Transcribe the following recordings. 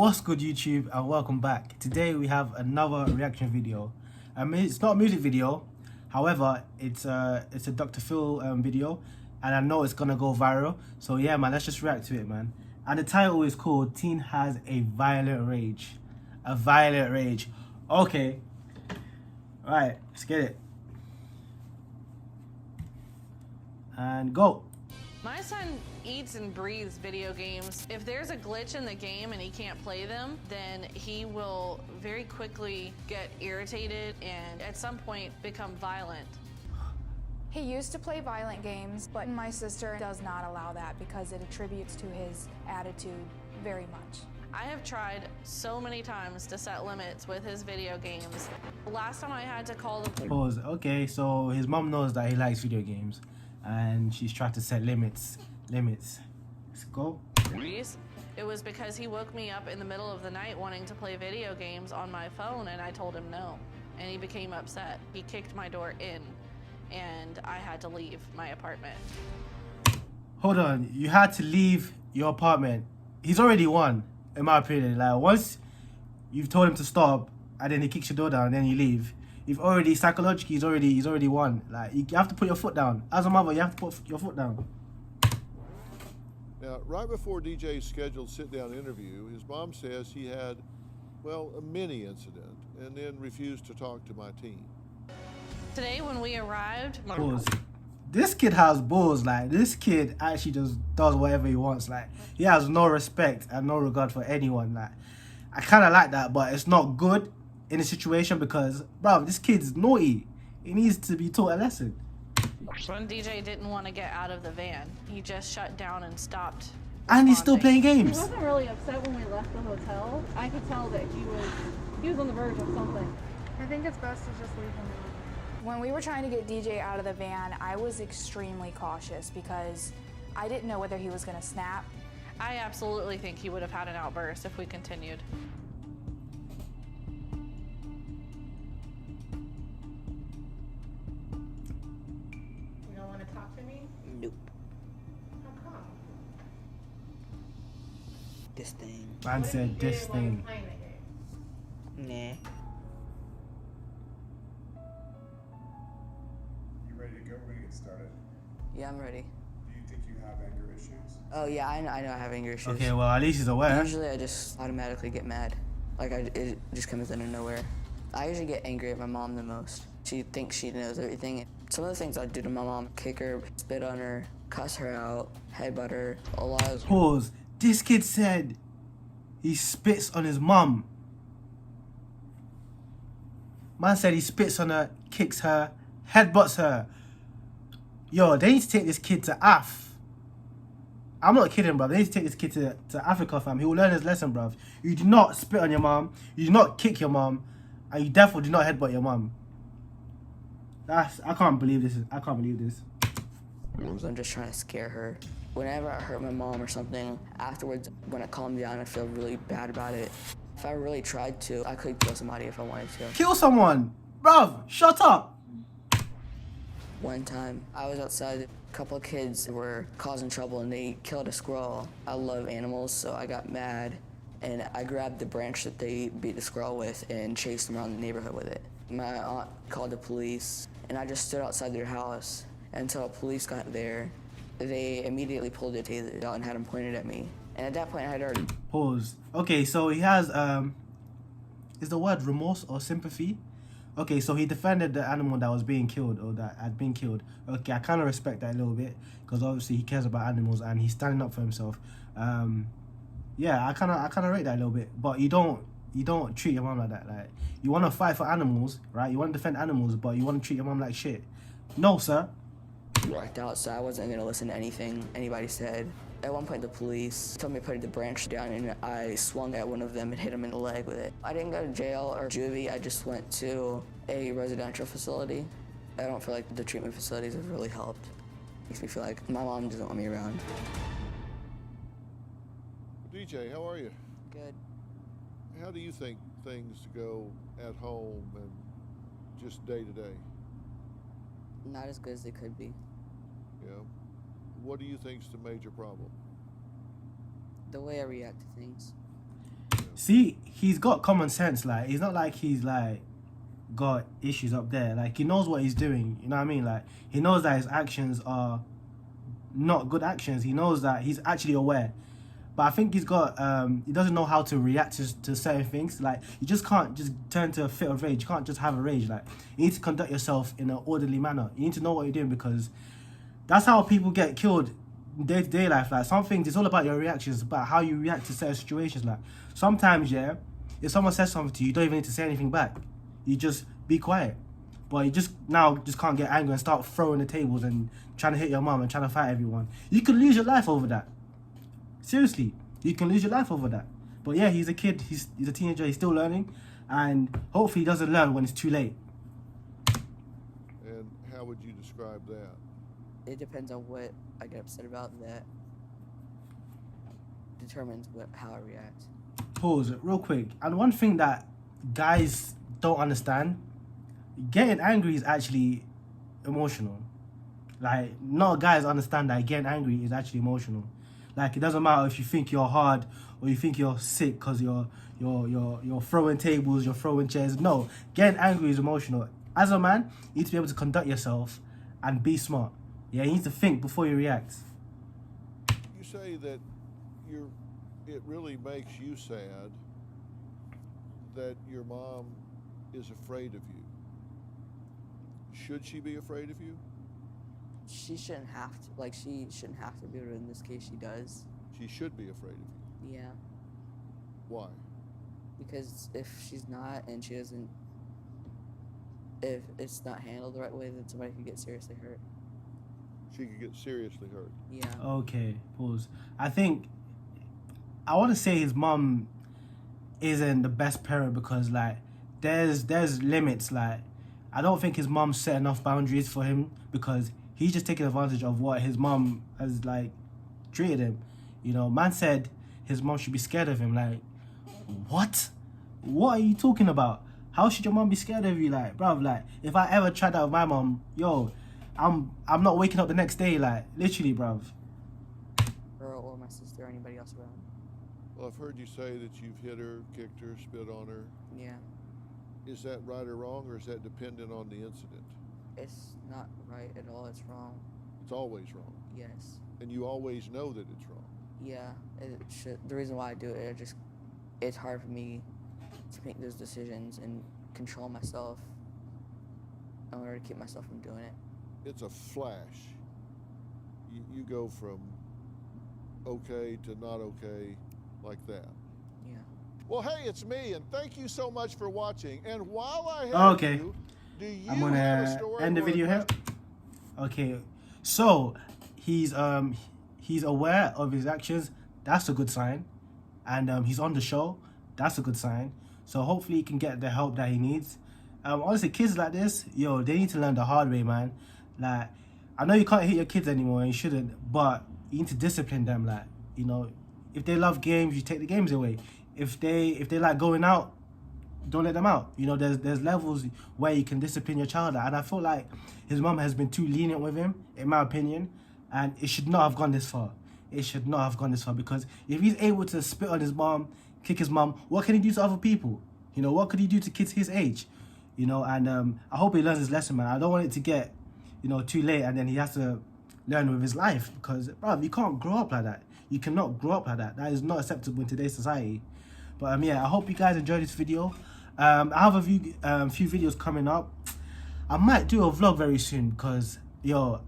What's good, YouTube, and welcome back. Today we have another reaction video. It's not a music video, however it's a Dr. Phil video, and I know it's gonna go viral. So yeah, man, let's just react to it, man. And the title is called "Teen Has a Violent Rage." A violent rage. Okay. All right, let's get it. And go. My son eats and breathes video games. If there's a glitch in the game and he can't play them, then he will very quickly get irritated and at some point become violent. He used to play violent games, but my sister does not allow that because it attributes to his attitude very much. I have tried so many times to set limits with his video games. Last time I had to call the Pause. Okay, so his mom knows that he likes video games, and she's trying to set limits. Let's go. police. It was because he woke me up in the middle of the night wanting to play video games on my phone, and I told him no. And he became upset. He kicked my door in, and I had to leave my apartment. Hold on, you had to leave your apartment. He's already won, in my opinion. Like, once you've told him to stop, and then he kicks your door down, and then you leave, you've already, psychologically, he's already won. Like, you have to put your foot down. As a mother, you have to put your foot down. Now, right before DJ's scheduled sit-down interview, his mom says he had, well, a mini incident and then refused to talk to my teen. Today when we arrived, Pause. This kid has balls. Like, this kid actually just does whatever he wants. Like, he has no respect and no regard for anyone. Like, I kind of like that, but it's not good in a situation because, bro, this kid's naughty. He needs to be taught a lesson. when DJ didn't want to get out of the van, he just shut down and stopped. And he's still responding. playing He games. wasn't really upset when we left the hotel. I could tell that he was on the verge of something. I think it's best to just leave him alone. When we were trying to get DJ out of the van, I was extremely cautious because I didn't know whether he was going to snap. I absolutely think he would have had an outburst if we continued. You don't want to talk to me? Nope. How come? This thing. Man What did said you do this while you thing. playing the game? Nah. You ready to go? We're gonna get started. Yeah, I'm ready. Do you think you have anger issues? Oh yeah, I know I have anger issues. Okay, well, at least he's aware. Usually I just automatically get mad. Like it just comes out of nowhere. I usually get angry at my mom the most. She thinks she knows everything. Some of the things I do to my mom: kick her, spit on her, cuss her out, headbutt her. A lot of Pause. This kid said he spits on his mum. Man said he spits on her, kicks her, headbutts her. Yo, they need to take this kid to Af. I'm not kidding, bro. They need to take this kid to Africa, fam. He will learn his lesson, bro. You do not spit on your mom. You do not kick your mom. And you definitely do not headbutt your mom. I can't believe this. I can't believe this. I'm just trying to scare her. Whenever I hurt my mom or something, afterwards, when I calm down, I feel really bad about it. If I really tried to, I could kill somebody if I wanted to. Kill someone. Bruv, shut up. One time, I was outside, a couple of kids were causing trouble and they killed a squirrel. I love animals, so I got mad and I grabbed the branch that they beat the squirrel with and chased them around the neighborhood with it. My aunt called the police and I just stood outside their house until police got there. They immediately pulled the taser out and had them pointed at me. And at that point, I had already Pause. Okay, so he has is the word remorse or sympathy? Okay, so he defended the animal that was being killed or that had been killed. Okay, I kind of respect that a little bit because obviously he cares about animals and he's standing up for himself. Yeah, I kind of rate that a little bit. But you don't treat your mom like that. Like, you want to fight for animals, right? You want to defend animals, but you want to treat your mom like shit. No, sir. walked out, so I wasn't gonna listen to anything anybody said. At one point, the police told me to put the branch down, and I swung at one of them and hit him in the leg with it. I didn't go to jail or juvie. I just went to a residential facility. I don't feel like the treatment facilities have really helped. Makes me feel like my mom doesn't want me around. DJ, how are you? Good. How do you think things go at home and just day to day? Not as good as they could be. Yeah. What do you think's the major problem? The way I react to things. Yeah. See, he's got common sense. Like, he's not like he's like got issues up there. Like, he knows what he's doing. You know what I mean? Like, he knows that his actions are not good actions. He knows that he's actually aware. But I think he's got he doesn't know how to react to certain things. Like, you just can't just turn to a fit of rage. You can't just have a rage. Like, you need to conduct yourself in an orderly manner. You need to know what you're doing, because that's how people get killed in day-to-day life. Like, some things, it's all about your reactions, it's about how you react to certain situations. Like, sometimes, yeah, if someone says something to you, you don't even need to say anything back. You just be quiet. But you just can't get angry and start throwing the tables and trying to hit your mom and trying to fight everyone. You could lose your life over that. Seriously, you can lose your life over that. But yeah, he's a kid, he's a teenager, he's still learning, and hopefully he doesn't learn when it's too late. And how would you describe that? It depends on what I get upset about. That determines how I react. Pause real quick. And one thing that guys don't understand, getting angry is actually emotional. Like, not guys understand that getting angry is actually emotional. Like, it doesn't matter if you think you're hard or you think you're sick because you're throwing tables, you're throwing chairs. No, getting angry is emotional. As a man, you need to be able to conduct yourself and be smart. Yeah, you need to think before you react. You say that it really makes you sad that your mom is afraid of you. Should she be afraid of you? She shouldn't have to. Like, she shouldn't have to be, but in this case, she does. She should be afraid of you. Yeah. Why? Because if she's not, and she doesn't, if it's not handled the right way, then somebody could get seriously hurt. She could get seriously hurt. Yeah. Okay, pause. I want to say his mom isn't the best parent, because like there's limits. Like, I don't think his mom set enough boundaries for him, because he's just taking advantage of what his mom has like treated him. You know, man said his mom should be scared of him. Like, what? What are you talking about? How should your mom be scared of you? Like, bruv, like, if I ever tried that with my mom, yo, I'm not waking up the next day. Like, literally, bruv. Her or my sister or anybody else around. Well, I've heard you say that you've hit her, kicked her, spit on her. Yeah. Is that right or wrong, or is that dependent on the incident? It's not right at all. It's wrong. It's always wrong. Yes. And you always know that it's wrong. Yeah. It should. The reason why I do it, it's hard for me to make those decisions and control myself in order to keep myself from doing it. It's a flash. You go from okay to not okay like that. Yeah. Well, hey, it's me, and thank you so much for watching. And while I have you, do you I'm have a gonna story? end the video here. Okay, so he's aware of his actions. That's a good sign, and he's on the show. That's a good sign. So hopefully he can get the help that he needs. Honestly, kids like this, yo, they need to learn the hard way, man. Like, I know you can't hit your kids anymore, and you shouldn't, but you need to discipline them. Like, you know, if they love games, you take the games away. If they like going out, don't let them out. You know, there's levels where you can discipline your child at. And I feel like his mom has been too lenient with him, in my opinion, and it should not have gone this far. It should not have gone this far, because if he's able to spit on his mom, kick his mom, what can he do to other people? You know, what could he do to kids his age? You know, and I hope he learns his lesson, man. I don't want it to get, you know, too late and then he has to learn with his life, because, bro, you can't grow up like that. You cannot grow up like that. That is not acceptable in today's society. But yeah, I hope you guys enjoyed this video. I have a few videos coming up. I might do a vlog very soon, because, yo,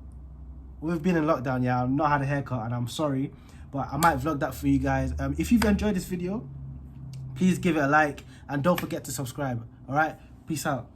we've been in lockdown, yeah. I've not had a haircut, and I'm sorry, but I might vlog that for you guys. If you've enjoyed this video, please give it a like, and don't forget to subscribe. All right, peace out.